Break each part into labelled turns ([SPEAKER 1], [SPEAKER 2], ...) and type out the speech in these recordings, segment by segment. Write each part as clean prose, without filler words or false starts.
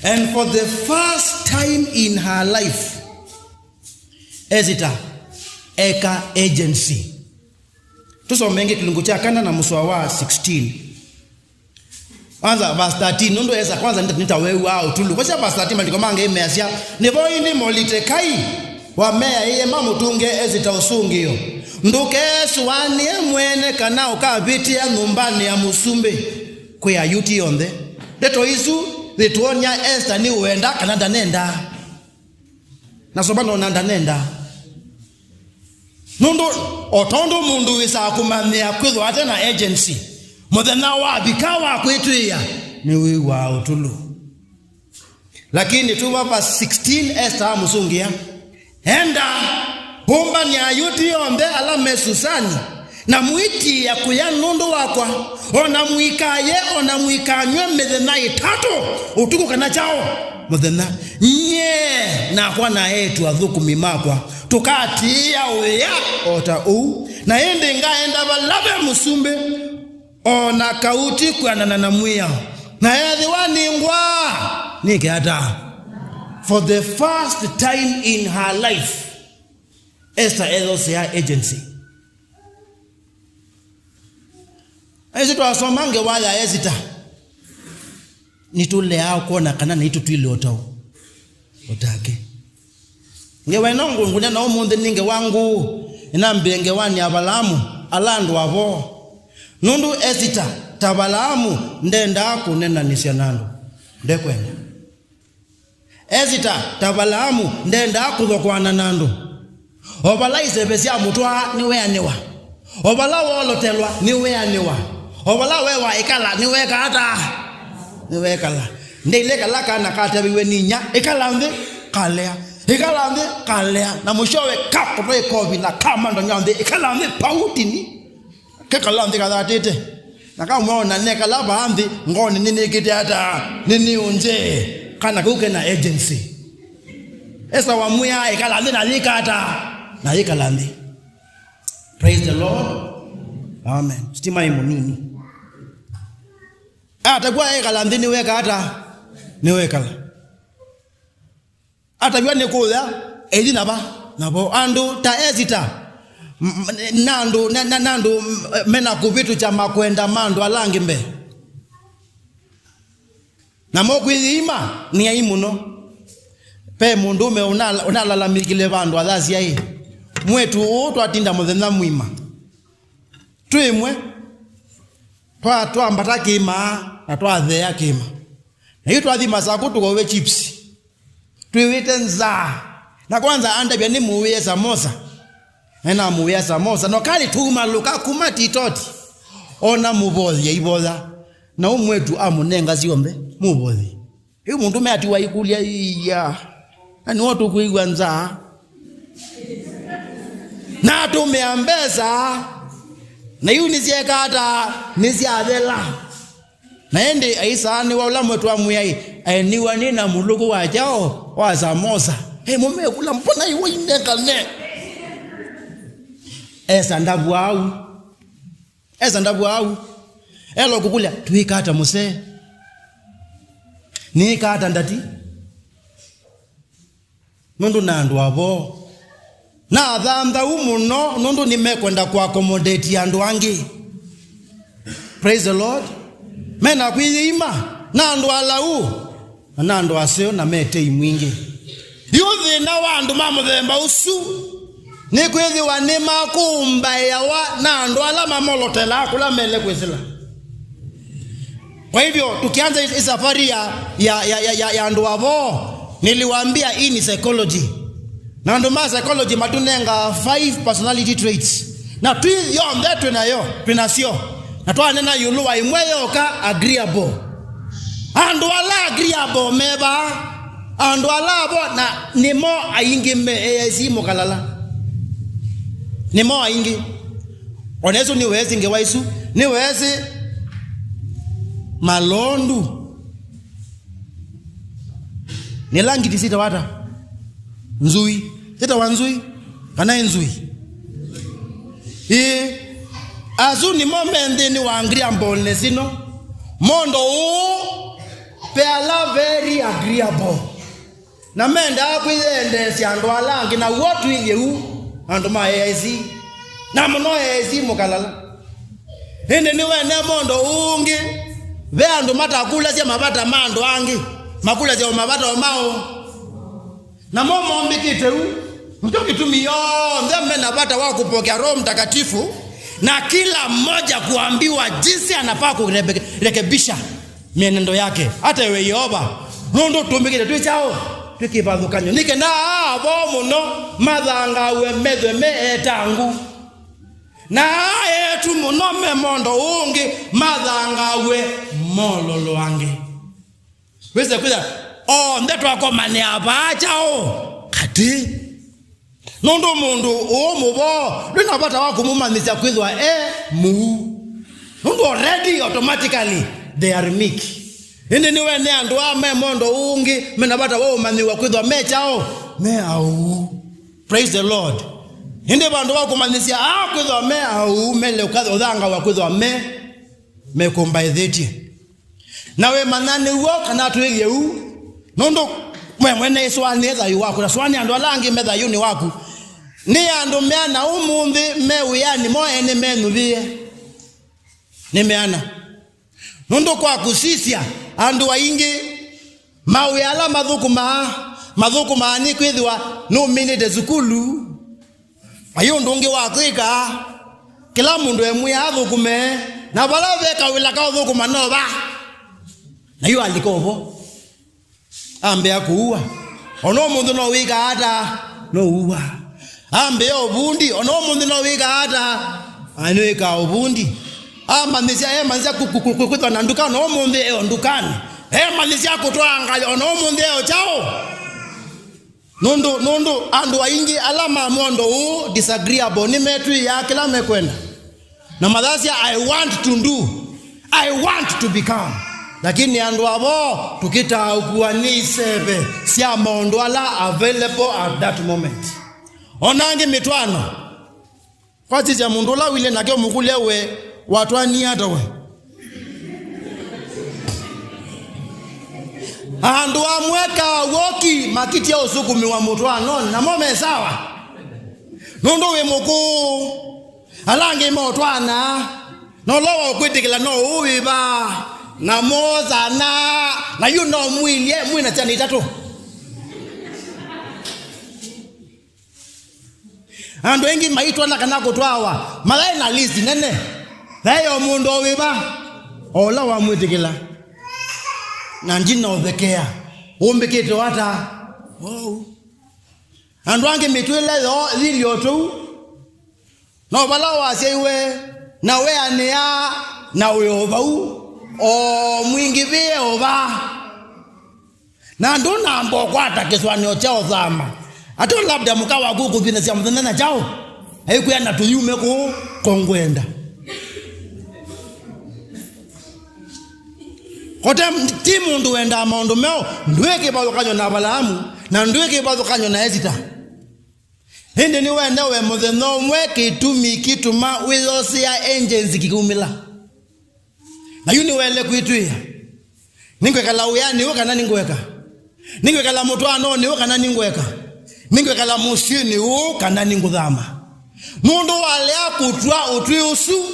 [SPEAKER 1] And for the first time in her life, Ezita eka agency. Tusomenge kilungu cha kanda na Muswawa 16. Kwanza verse 13 nondo eza kwanza nitawewe au tulu. Kwa sababu verse 13 maliko mange imeasia nebo ini molite kai wa mea iye mamutunge Ezita usungio. Nduke suwani mwene kanao kabiti ya numbani ya musumbe kwa yuti yonde. Deto isu Lituonya Esther ni uenda kananda nenda. Nasobano nanda nenda. Nundo otondo mundu wisa kumamia kwitho ate na agency. Muthena wa bikawa kwitwia ni wiwa utulu. Lakini tuwa verse 16 Esther musungia. Enda bomba ni ayuti yonde alame Susani. Na mwiti ya kuya nundu wakwa ona mwikaye ona mwikanywe methena itatu utuku kana chao muthena nye na kwa na yetu athukumi makwa tukatia uya ota u na ende ngaenda balave musumbe ona kauti kwanana na mwiya na yethi waningwa nike hata. For the first time in her life, Esther Elosea agency. Ezito asomange wala Ezita nitule hao kuona kana na itu twile otao otake ngewe nongo ngunya na omunde ninge wangu inambenge wani abalamu alandu abo nundu Ezita tabalamu ndenda kunena nisyanando ndekwenda Ezita tabalamu ndenda kuthokwana nando obalaise besia mutwa niwe anewa obala wolotelwa niwe anewa obala wewa ikala niwe kata niwe kala ndile kala kana kata biwe ninya ikalambe kalea na mushowe kapo ekobi na kama ndo nyande ikalambe pautini kekalambe kada tete na kama umeona neka laba ambi ngoni nini kiti hata nini unje kana kuke na agency esa wa muya ikalambe na likata na ikalambe. Praise the Lord. Amen. Stima imo nini? Atakuwa ekalambe niweka hata niwekala. Atakuwa nikuya edi nabo andu ta Ezita nando mena kuvitu cha makwenda mando alangi mbe na mokwima ni aimuno pe mundume unalalamikile bandu adhazi yae mwetu twatinda muthenya mwima twimwe twambata kima na twathea kima na hiyo twathima saku tukowe chips twiwite nza na kwanza anda bya ni muwe samosa ena muwe samosa no kali tuma luka kumati toti ona mubozi iboza na umwetu amunenga ziombe mubozi hiyo mundu meati waikulia iya ani watu kuigwa nza na tumeambeza na hiyo nizieka hata niziadela na ende aisani wa ulamu wetu amuyai niwa nina mulugu wajao wa samosa mume kula mpona iwo ineka ne esa ndabu au elo kukulia tuika hata muse nika hata ndati mundu nandu abo na dhanda umuno nundu nimekwenda kwa accommodate yandu wangi. Praise the Lord. Mena kuima nandu alau nandu aseo na mete imwingi yuthi na wandu mamuthemba usu ni kwithi wanima kumba yawa nandu ala mamolotela kula mele kwithila. Kwa hivyo tukianza safari ya ndu avo niliwaambia hii ni psychology. Na ndo ma psychology matunenga 5 personality traits. Na tu yombe tunayo, tunasio. Na tu anena yuluwa imweyo ka agreeable. Andu ala agreeable meba. Andu ala abo na nimo aingi simo kalala. Nimo aingi. Onesu ni wezi ngewaisu. Ni wezi malondu. Nilangi tisita wata. Nzui. Sita wanzui. Kana nzui. Azuni momende ni wangria mbole sino. Mondo peala very agreeable. Na menda kwende si ando alangi na watu ileu ando maezi. Na mno ezi mukalala. Ende niwe ne mondo ungi. Ve ando matakula si mabata mando angi. Makula si mabata mao. Na momo mbikiteu. Mtoki tumio ndembe napata wao kupokea Roho Mtakatifu na kila mmoja kuambiwa jinsi anafaa kurekebisha mienendo yake. Hata wewe Yehova ndo tumbikite tu chao tukibadukanyo nike na abo muno madhanga we medwe meetangu na etu muno memondo ungi madhanga we mololo wange wese kuza ndeto akomane abachao kati nondo mundu mubo linapata wakumumanyisa kwithwa mu nondo already automatically they are meek. Indi niwe ne andu ame mondo ungi menapata wao manyiwa kwithwa mechao me au. Praise the Lord. Indi bandu wakumanyisia kwithwa me au mele ukadhanga wa kwithwa me kombaitheti nawe manani wo kana tuiye u nondo mwene swani eza yu wako na swani andu alangi medha yuni wako ni andu meana umundi mewiyani moene menu vie ni meana nondo kwa kusisia andu waingi mawiyala madhukuma ni kwithwa no minute zukulu ayo ndungi wakwika kila mundu emwe athukume na bala veka wila ka thukuma no ba na yu alikovo ambe akuua ono mundu no wika hata no uwa ambe obundi ono mundu no wika hata anweka obundi amanisia manzia kukwitwa na ndukano no mundu ndukani manzia kutwanga ono mundu chao nondo andu waingi alama mondo disagreeable ni metu ya kila mekwenda na madhasia I want to become. Lakini andu abo tukita ukuani sebe siya mondo ala available at that moment. Onangi mitwano kwa chicha mundu la wile na keo mkulewe watwani hata we andu amweka woki makiti ya usukumi wa mutwano na mome sawa nondo we muku alangi motwana no lowa ukwitikila no uwiba na moza na you know mwina chani tatu andu wengi maitwa na kana kutwawa malai na list nene layo mundu owiba ola wa mwitikila na njina odhekea umbikite wata andu wange mitwile lilio tu no bala waseiwe na we ania na we ovau mwingi vie ova na ndo nambo kwata kiswani chao zama ato labda mkawa gugu vina sia mthendana chao haiku yana tuyume ku kongwenda kote timu ndu wenda maundu meo ndweke balukanyo na Balaamu na ndweke balukanyo na Ezita hindi ni wenda we mutheno mwe kituma wilosia angels kikumila na yuni wele kuituia ningwekala uyani ukana ningwekala mutwano ni ukana ningwekala musini ukana ninguthama mundu wale akutwa utwiusu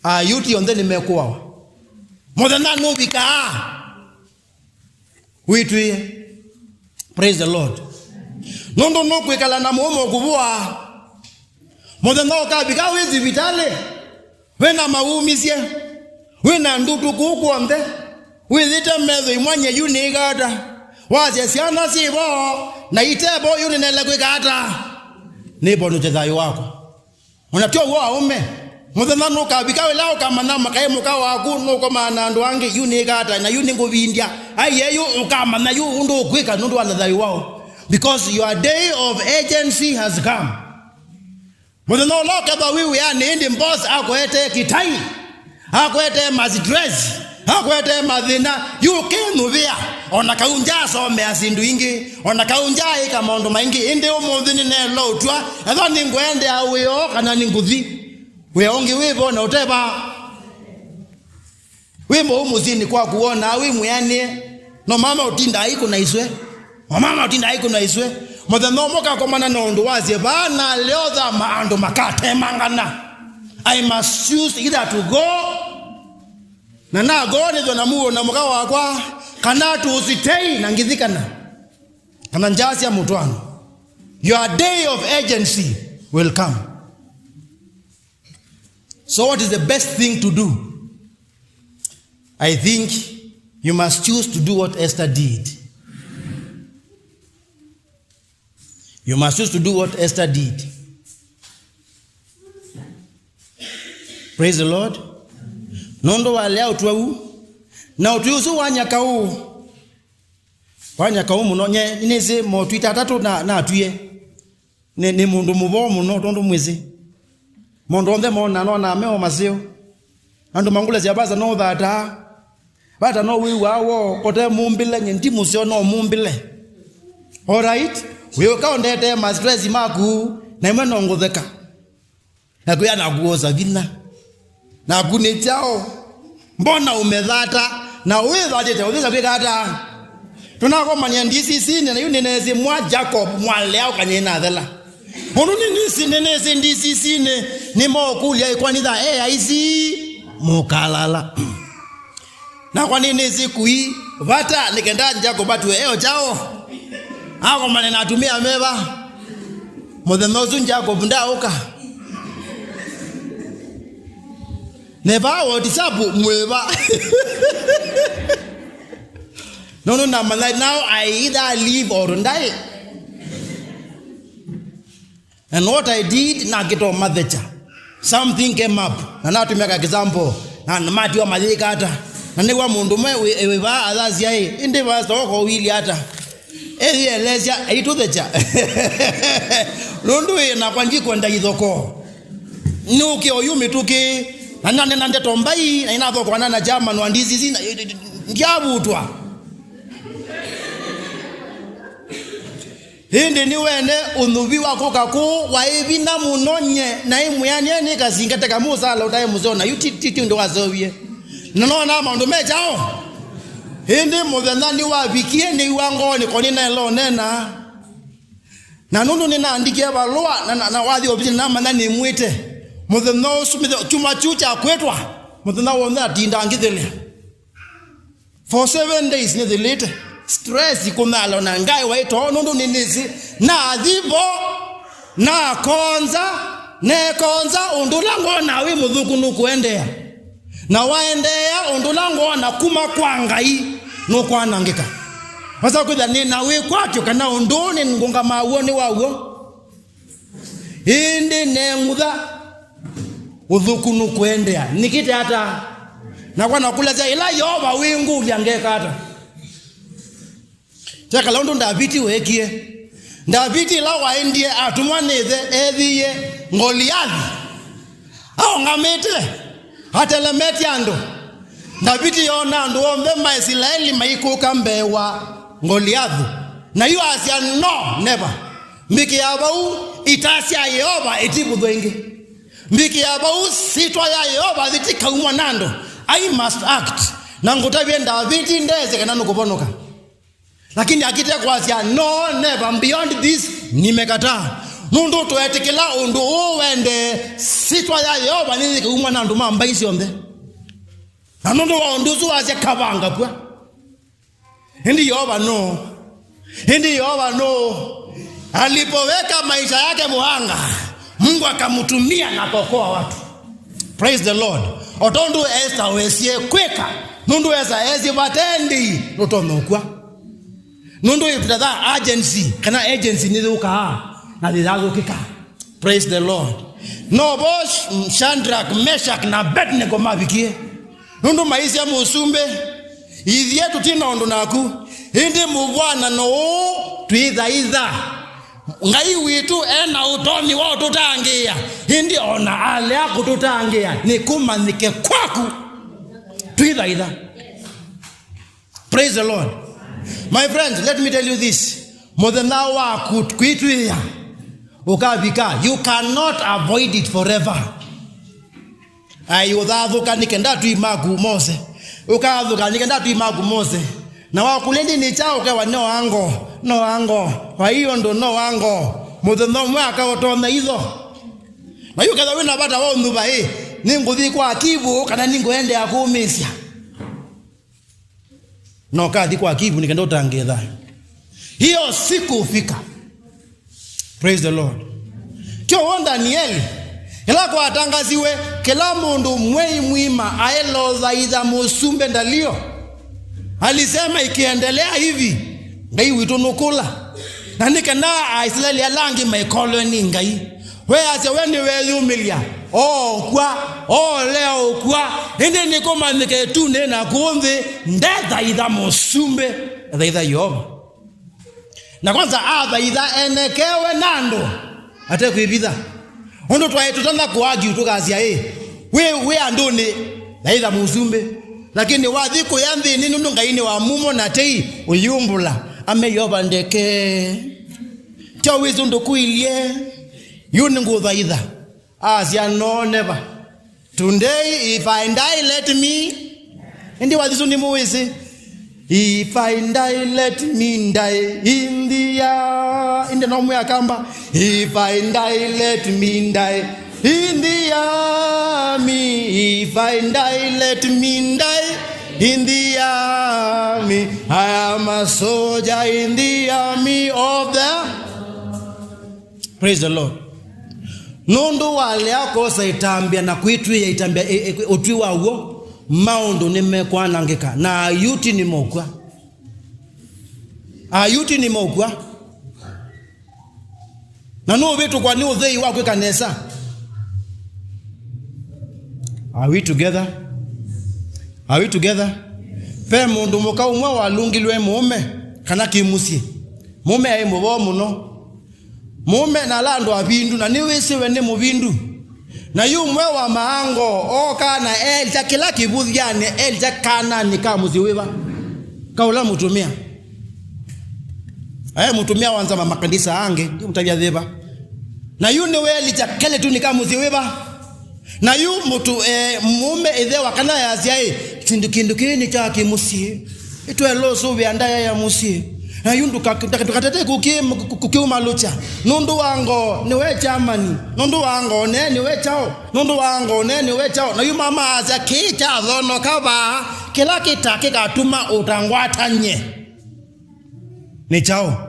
[SPEAKER 1] ayuti onde nimekuwa muthena nubika wituie. Praise the Lord. Nondo nokwekala na muomo kubua muthena ukabika wizi vitale wena maumisie wena ndutu kukwonde withite metho imwanye yunigata wasia siana sibo na itebo yuninele kwikata nibo nuthethayo wako unatio wa ume muthena nukabika wila ukamana makae muka waku nukomana andu angi yunigata na yuninguvindia ayeyo ukamana yu undu kwika nundu walethayo wao because your day of agency has come. Muthena lokeba wiwi yani indi boss akwete kitai akwete mazidress akwete madhina yukenuvia onakaunja some asindu ingi onakaunja ika mondo maingi indi umuthini ne lotwa etho ningwende awio kana ninguthi weongi wibo na uteba Wimbo umuzini kwa kuona wimu yani no mama utinda iko na iswe. Mama utinda iko na iswe. Mothe no moka kwa mana nondo wazi bana leoza maando makate mangana. I must choose either to go na go ni na muo na muka wakwa kana tu usitei na ngithikana. Kana njasi ya mutwano. Your day of agency will come. So what is the best thing to do? I think you must choose to do what Esther did. You must choose to do what Esther did. Praise the Lord. Nondo wale utwau na utuyusu wanyakau. Wanyakau muno nye neze mo Twitter tatu na atuye. Ne mundu mubo muno tondo mwezi. Mondo onde mo na meo mazio. Andu mangule ziabaza no that bata no we wawo kote mumbile nyenti musio no mumbile. All right? We ka ondete ma stress maku na imwe no ngotheka. Na kuya na kuoza vina. Na kune chao. Mbona umedhata na wewe dhate uliza kwikata. Tunako manya ndisi sine na yunenezi mwa Jacob mwa leo kanyena thela. Ono nisi nenezi ndisi sine ni mo kulia kwa nitha aizi mukalala. Na kwa nini siku hii vata nikenda Jacob batu chao. Ako manena atumia meba. Modenozu Jacob ndauka. Neba watisabu mweba. No, now I either live or die. And what I did, na kito mathecha. Something came up. Na to make an example. Na mati wa madhika hata. Na niwa mundu wewa azazi ya hii. Indi wasta wako wili hata. Ehi elezia, ito thecha. Lundu na kwa njiko nda idhoko. Nuki oyumi tuki. Nande tombai. Na inadhoko wanana jama nwandizi zina. Ngiabu utwa. Hindi niwene unubi wako kaku waibina munonye na imuyanye ni kasingate kamusa la utaye muzona yutiti ndo wazowie nanaona maundu mechao hindi mudhenani wabikie ni wangoni konina elo nena na nundu nina andikia balua na wathi obisi na manani mwite mudheno sumithe chuma chucha kwetwa mudhena wona tinda ngithele for 7 days ni delete stress kunalo na ngai waito nundu ninisi na adhibo na konza undulango na we mudhuku nukuendea na waendea undulango na kuma kwa ngai nukwanangika wasa kwitha ni na we kwatyo kana unduni ngunga mawoni wawo indi nengutha udhuku nukuendea nikite hata na kwa nakuleza ila yoba wingu lyangeka hata Chaka londo ndabiti wekie. Ndabiti la waendie atumwanethe ethiye Ngoliathi. Ao ngamete. Hatelemeti ando. Ndabiti yona ando ombe Israeli maikuka mbewa Ngoliathi. Na yu asia no never. Mbiki yabau itasia Yehova itibudwenge. Mbiki yabau sitwa ya Yehova zitika umwanando. I must act. Na ngutabie Ndabiti ndeze kana nukuponoka. Lakini akite kwasia no never beyond this nimekataa. Mundu tuetikila undu uwende sitwa ya Yehova nini kuumwa na nduma mbaisi onde. Na mundu wa unduzu wasia kabanga kwa. Hindi Yehova no. Alipoweka maisha yake muhanga, Mungu akamutumia na kuokoa watu. Praise the Lord. Otondu Esther wesie kweka. Nundu ezi batendi utonokwa. Nundu ipitadha agency. Kana agency nidhuka na dhidhago kika. Praise the Lord. No bosh Shadrach, Meshach na Abednego mabikie. Nundu maisi ya musumbe. Idhie tutina ondo naku. Hindi mubwana no tuidha. Ngai witu ena utoni wao tutangia. Hindi ona ale yako tutangia. Nikuma nike kwaku. Tuidha. Praise the Lord. My friends, let me tell you this. Modenawa kuitwia. Ukabika, you cannot avoid it forever. Ayodhavuka nikenda tu imagu mose. ukadhuka nikenda tuimagu mose na wakulendi ni chao kwa no ango wa hiyo ndo no ango muthendo mwaka utona hizo na yuko kadha wina bata wao nduba ninguthi kwa kivu kana ningoende akumisya no kathi kwa kivu nikenda utangetha hiyo siku ufika. Praise the Lord. Kyo Danieli ila kwa atangaziwe kila mundu mwei mwima aelodha idha musumbe ndalio alisema ikiendelea hivi ngai witunukula na nikenda Israeli alangi my colony ngai we ase weni weyumilia leo kwa indi nikoma niketune na kumvi ndetha idha musumbe idha Yehova na kwanza idha enekewe nando ate kuibitha ondo tutanda kuagi utukazia we andone idha musumbe lakini wadhiko yandhi nini nungaini wa mumo na tei uyumbula ame Yehova ndeke chawizu ndukuilie yuningudha idha asia no never today if I die let me ndi wadhisu ni muwisi if I die let me die in the nomu ya kamba if I die let me die in the army if I die let me die in the army I am a soldier in the army of the praise the Lord. Nundu wale akosa itambia na kwitu ya itambia otwiwa uo maundu nimekwa nangika na ayuti ni mokwa na nuo vitu kwa ni uthei wako kanesa. Are we together? Pe mundu muka umwe walungilwe mume kana kimusi mume ai mubo muno mume na lando abindu na niwisiwe ni mubindu na yumwe wa maango kana elja kila kibudhiane elja kana nikamuziwiba kaula mutumia mutumia wanza mamakandisa ange ndi mutabya dheba na yune weli jakele tu nikamuziwiba na yu mutu mume idhewa kana yazia kindukini cha kimusi itwe loso biandaya ya musi na yundu kakatete kukiuma lucha nundu wango niwe chamani nundu wango niwe chao nundu wango niwe chao na yuma maza kita dhono kaba kila kitake katuma utangwatanye ni chao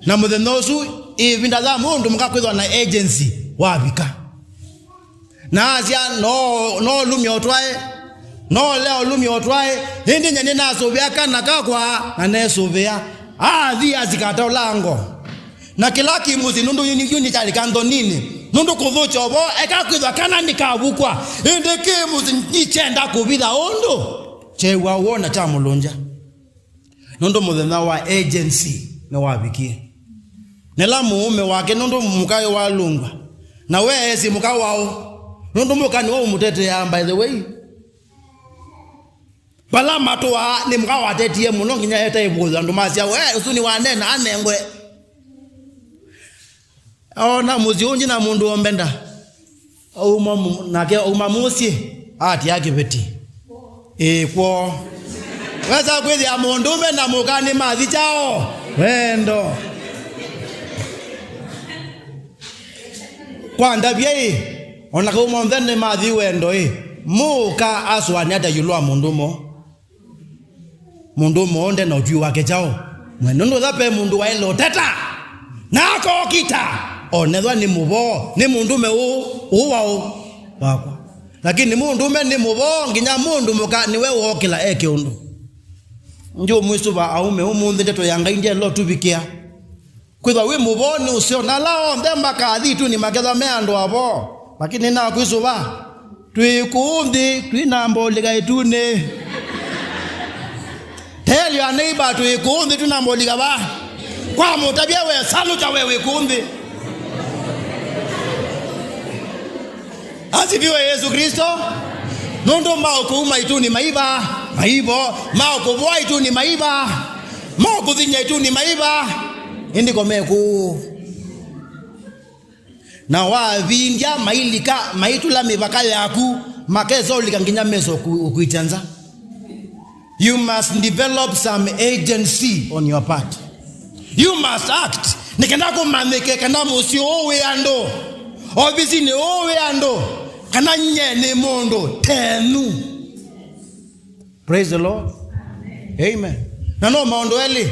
[SPEAKER 1] na muthenosu ivinda za mundu mukakwithwa na agency wabika na azia no lumi otwae no leo lumi otwae hindi nyene naso byaka nakakwa na neso bya thia zikata ulango na kila kimuzi nundu yuni chali kando nini nundu kuthucho bo ekakwithwa kana nikabukwa hindi kimuzi nichenda kubitha ondo chewa wona cha mulunja nundu muthenya wa agency na wabikie nela muume wake nundu mukayo walungwa na weesi mukayo wao nundu mukani wa umutete ya by the way bala matoa ni mukayo atetie muno nginya yeta ibuza ndumasia we usuni wanena anengwe na muziunji na mundu ombenda umamusi ati yake beti kwa weza kwezi ya mundume na mukani mazi chao wendo kwa ndabye onaka umondhene mathi wendo muka aswani ata yulwa mundumo onde na ujui wake chao mwenundu dhape mundu wa ilo teta nako kita onedwa ni mubo ni mundume uwao wakwa lakini mundume ni mubo nginya mundu muka niwe wokila eke undu njo mwisuba aume umundi teto yanga india lo tubikia kwithwa we muboni usio na lao ndemba kathi tu ni magetha meando abo lakini na kwisuba twikundi twinamboliga itune tell your neighbor twikundi tunamboliga ba kwa mutabia we saluta wewe kundi asifiwe Yesu Kristo. Nondo maokuma ituni maiba maibo maokobwa ituni maiba maokudhinya ituni maiba indiko meku na wavindia mailika maitula mibaka yaku makezo likanginya meso kuitanza You must develop some agency on your part. You must act. Nikenda kumanike kana musi owe ando. Obisi ni owe ando. Kana nyene mondo tenu. Praise the Lord. Amen. Nano maondo eli.